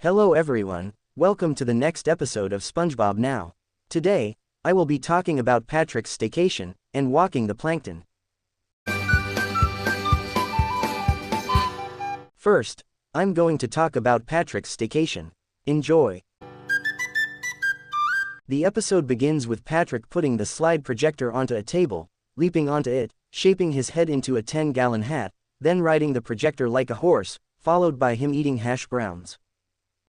Hello everyone, welcome to the next episode of SpongeBob Now. Today, I will be talking about Patrick's staycation and walking the plankton. First, I'm going to talk about Patrick's staycation. Enjoy. The episode begins with Patrick putting the slide projector onto a table, leaping onto it, shaping his head into a 10-gallon hat, then riding the projector like a horse, followed by him eating hash browns.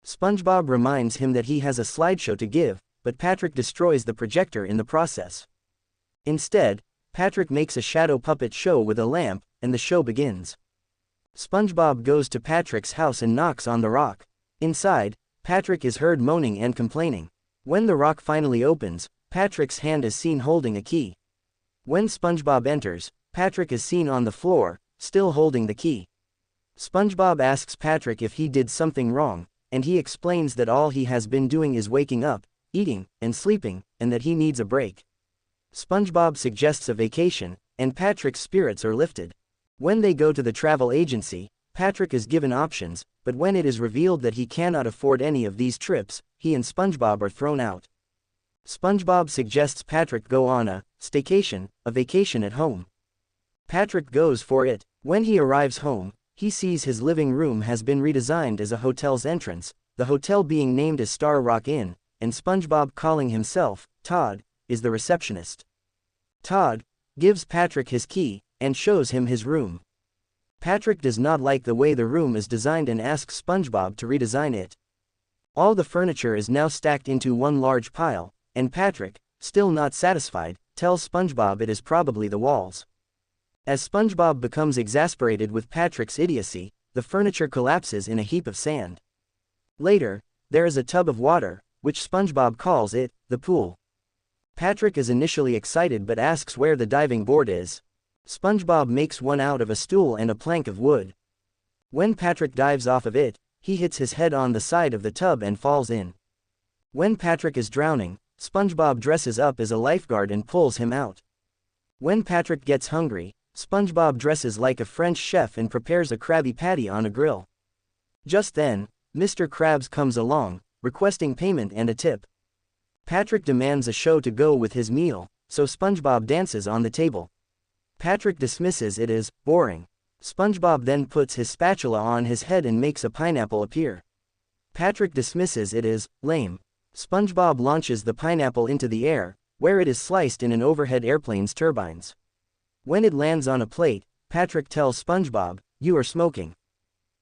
SpongeBob reminds him that he has a slideshow to give, but Patrick destroys the projector in the process. Instead, Patrick makes a shadow puppet show with a lamp, and the show begins. SpongeBob goes to Patrick's house and knocks on the rock. Inside, Patrick is heard moaning and complaining. When the rock finally opens, Patrick's hand is seen holding a key. When SpongeBob enters, Patrick is seen on the floor, still holding the key. SpongeBob asks Patrick if he did something wrong, and he explains that all he has been doing is waking up, eating, and sleeping, and that he needs a break. SpongeBob suggests a vacation, and Patrick's spirits are lifted. When they go to the travel agency, Patrick is given options, but when it is revealed that he cannot afford any of these trips, he and SpongeBob are thrown out. SpongeBob suggests Patrick go on a staycation, a vacation at home. Patrick goes for it. When he arrives home, he sees his living room has been redesigned as a hotel's entrance, the hotel being named as Star Rock Inn, and SpongeBob, calling himself Todd, is the receptionist. Todd gives Patrick his key and shows him his room. Patrick does not like the way the room is designed and asks SpongeBob to redesign it. All the furniture is now stacked into one large pile, and Patrick, still not satisfied, tells SpongeBob it is probably the walls. As SpongeBob becomes exasperated with Patrick's idiocy, the furniture collapses in a heap of sand. Later, there is a tub of water, which SpongeBob calls it the pool. Patrick is initially excited but asks where the diving board is. SpongeBob makes one out of a stool and a plank of wood. When Patrick dives off of it, he hits his head on the side of the tub and falls in. When Patrick is drowning, SpongeBob dresses up as a lifeguard and pulls him out. When Patrick gets hungry, SpongeBob dresses like a French chef and prepares a Krabby Patty on a grill. Just then, Mr. Krabs comes along, requesting payment and a tip. Patrick demands a show to go with his meal, so SpongeBob dances on the table. Patrick dismisses it as boring. SpongeBob then puts his spatula on his head and makes a pineapple appear. Patrick dismisses it as lame. SpongeBob launches the pineapple into the air, where it is sliced in an overhead airplane's turbines. When it lands on a plate, Patrick tells SpongeBob, "You are smoking."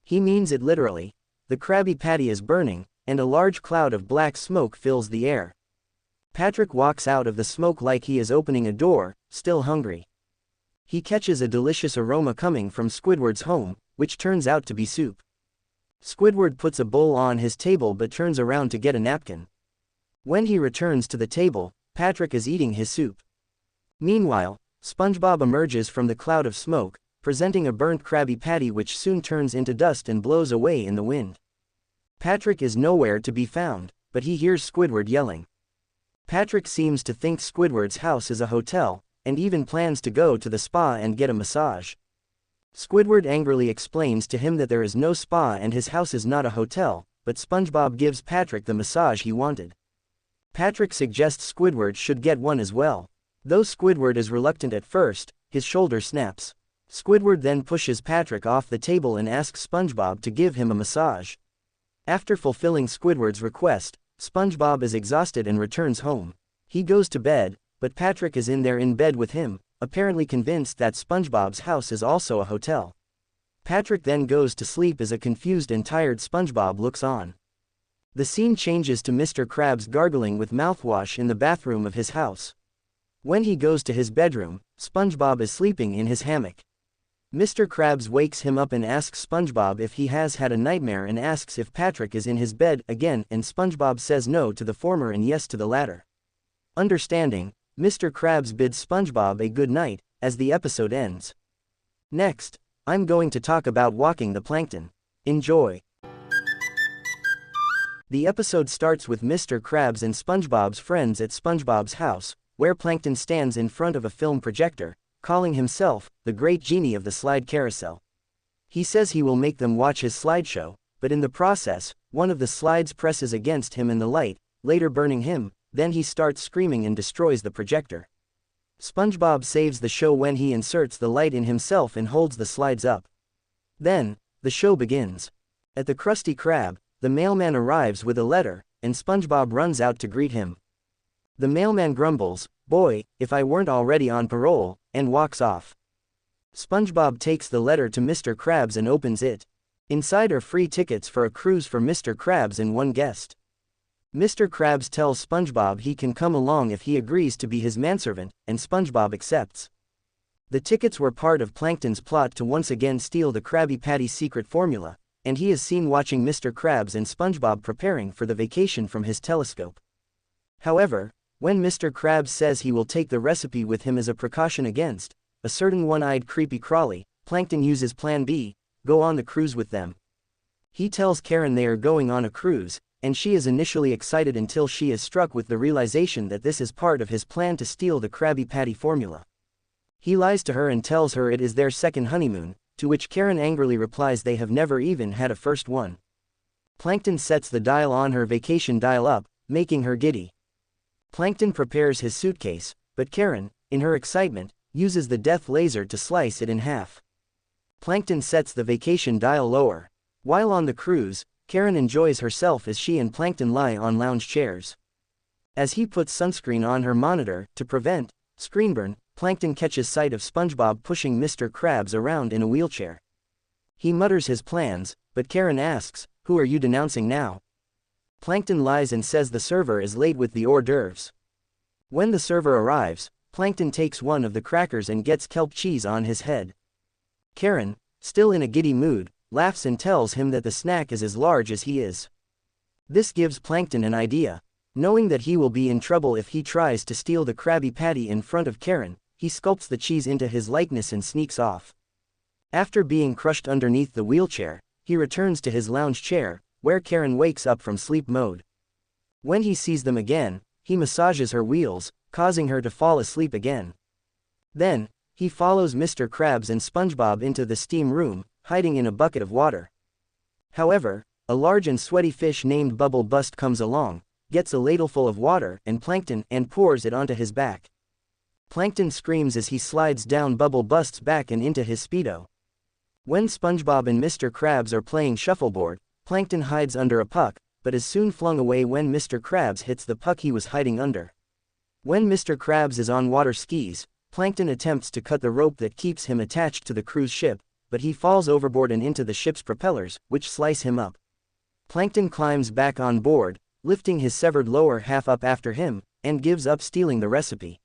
He means it literally. The Krabby Patty is burning, and a large cloud of black smoke fills the air. Patrick walks out of the smoke like he is opening a door, still hungry. He catches a delicious aroma coming from Squidward's home, which turns out to be soup. Squidward puts a bowl on his table but turns around to get a napkin. When he returns to the table, Patrick is eating his soup. Meanwhile, SpongeBob emerges from the cloud of smoke, presenting a burnt Krabby Patty which soon turns into dust and blows away in the wind. Patrick is nowhere to be found, but he hears Squidward yelling. Patrick seems to think Squidward's house is a hotel, and even plans to go to the spa and get a massage. Squidward angrily explains to him that there is no spa and his house is not a hotel, but SpongeBob gives Patrick the massage he wanted. Patrick suggests Squidward should get one as well. Though Squidward is reluctant at first, his shoulder snaps. Squidward then pushes Patrick off the table and asks SpongeBob to give him a massage. After fulfilling Squidward's request, SpongeBob is exhausted and returns home. He goes to bed, but Patrick is in bed with him, apparently convinced that SpongeBob's house is also a hotel. Patrick then goes to sleep as a confused and tired SpongeBob looks on. The scene changes to Mr. Krabs gargling with mouthwash in the bathroom of his house. When he goes to his bedroom, SpongeBob is sleeping in his hammock. Mr. Krabs wakes him up and asks SpongeBob if he has had a nightmare and asks if Patrick is in his bed again, and SpongeBob says no to the former and yes to the latter. Understanding, Mr. Krabs bids SpongeBob a good night, as the episode ends. Next, I'm going to talk about walking the plankton. Enjoy. The episode starts with Mr. Krabs and SpongeBob's friends at SpongeBob's house, where Plankton stands in front of a film projector, calling himself the great genie of the slide carousel. He says he will make them watch his slideshow, but in the process, one of the slides presses against him in the light, later burning him. Then he starts screaming and destroys the projector. SpongeBob saves the show when he inserts the light in himself and holds the slides up. Then, the show begins. At the Krusty Krab, the mailman arrives with a letter, and SpongeBob runs out to greet him. The mailman grumbles, "Boy, if I weren't already on parole," and walks off. SpongeBob takes the letter to Mr. Krabs and opens it. Inside are free tickets for a cruise for Mr. Krabs and one guest. Mr. Krabs tells SpongeBob he can come along if he agrees to be his manservant, and SpongeBob accepts. The tickets were part of Plankton's plot to once again steal the Krabby Patty's secret formula, and he is seen watching Mr. Krabs and SpongeBob preparing for the vacation from his telescope. However, when Mr. Krabs says he will take the recipe with him as a precaution against a certain one-eyed creepy crawly, Plankton uses Plan B, go on the cruise with them. He tells Karen they are going on a cruise, and she is initially excited until she is struck with the realization that this is part of his plan to steal the Krabby Patty formula. He lies to her and tells her it is their second honeymoon, to which Karen angrily replies they have never even had a first one. Plankton sets the dial on her vacation dial up, making her giddy. Plankton prepares his suitcase, but Karen, in her excitement, uses the death laser to slice it in half. Plankton sets the vacation dial lower. While on the cruise, Karen enjoys herself as she and Plankton lie on lounge chairs. As he puts sunscreen on her monitor to prevent screen burn, Plankton catches sight of SpongeBob pushing Mr. Krabs around in a wheelchair. He mutters his plans, but Karen asks, "Who are you denouncing now?" Plankton lies and says the server is late with the hors d'oeuvres. When the server arrives, Plankton takes one of the crackers and gets kelp cheese on his head. Karen, still in a giddy mood, laughs and tells him that the snack is as large as he is. This gives Plankton an idea. Knowing that he will be in trouble if he tries to steal the Krabby Patty in front of Karen, he sculpts the cheese into his likeness and sneaks off. After being crushed underneath the wheelchair, he returns to his lounge chair, where Karen wakes up from sleep mode. When he sees them again, he massages her wheels, causing her to fall asleep again. Then, he follows Mr. Krabs and SpongeBob into the steam room, hiding in a bucket of water. However, a large and sweaty fish named Bubble Bust comes along, gets a ladleful of water and Plankton and pours it onto his back. Plankton screams as he slides down Bubble Bust's back and into his Speedo. When SpongeBob and Mr. Krabs are playing shuffleboard, Plankton hides under a puck, but is soon flung away when Mr. Krabs hits the puck he was hiding under. When Mr. Krabs is on water skis, Plankton attempts to cut the rope that keeps him attached to the cruise ship, but he falls overboard and into the ship's propellers, which slice him up. Plankton climbs back on board, lifting his severed lower half up after him, and gives up stealing the recipe.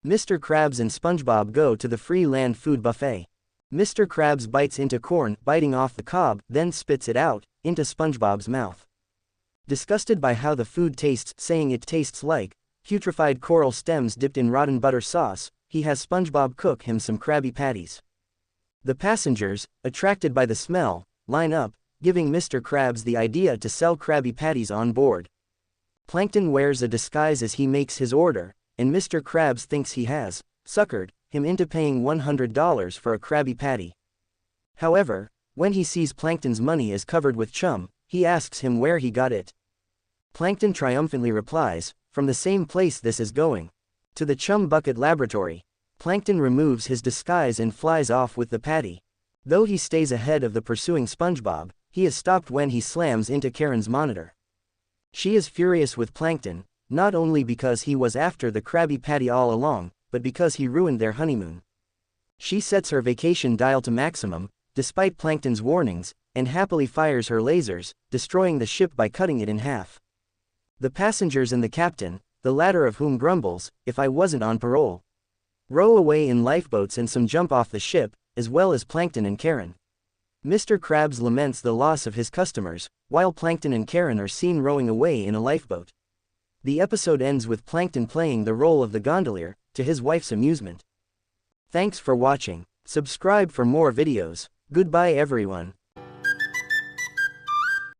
Mr. Krabs and SpongeBob go to the free land food buffet. Mr. Krabs bites into corn, biting off the cob, then spits it out, into SpongeBob's mouth. Disgusted by how the food tastes, saying it tastes like putrefied coral stems dipped in rotten butter sauce, he has SpongeBob cook him some Krabby Patties. The passengers, attracted by the smell, line up, giving Mr. Krabs the idea to sell Krabby Patties on board. Plankton wears a disguise as he makes his order, and Mr. Krabs thinks he has suckered him into paying $100 for a Krabby Patty. However, when he sees Plankton's money is covered with chum, he asks him where he got it. Plankton triumphantly replies, "From the same place this is going. To the Chum Bucket Laboratory." Plankton removes his disguise and flies off with the patty. Though he stays ahead of the pursuing SpongeBob, he is stopped when he slams into Karen's monitor. She is furious with Plankton, not only because he was after the Krabby Patty all along, but because he ruined their honeymoon. She sets her vacation dial to maximum, despite Plankton's warnings, and happily fires her lasers, destroying the ship by cutting it in half. The passengers and the captain, the latter of whom grumbles, "If I wasn't on parole," row away in lifeboats and some jump off the ship, as well as Plankton and Karen. Mr. Krabs laments the loss of his customers, while Plankton and Karen are seen rowing away in a lifeboat. The episode ends with Plankton playing the role of the gondolier, to his wife's amusement. Thanks for watching. Subscribe for more videos. Goodbye everyone.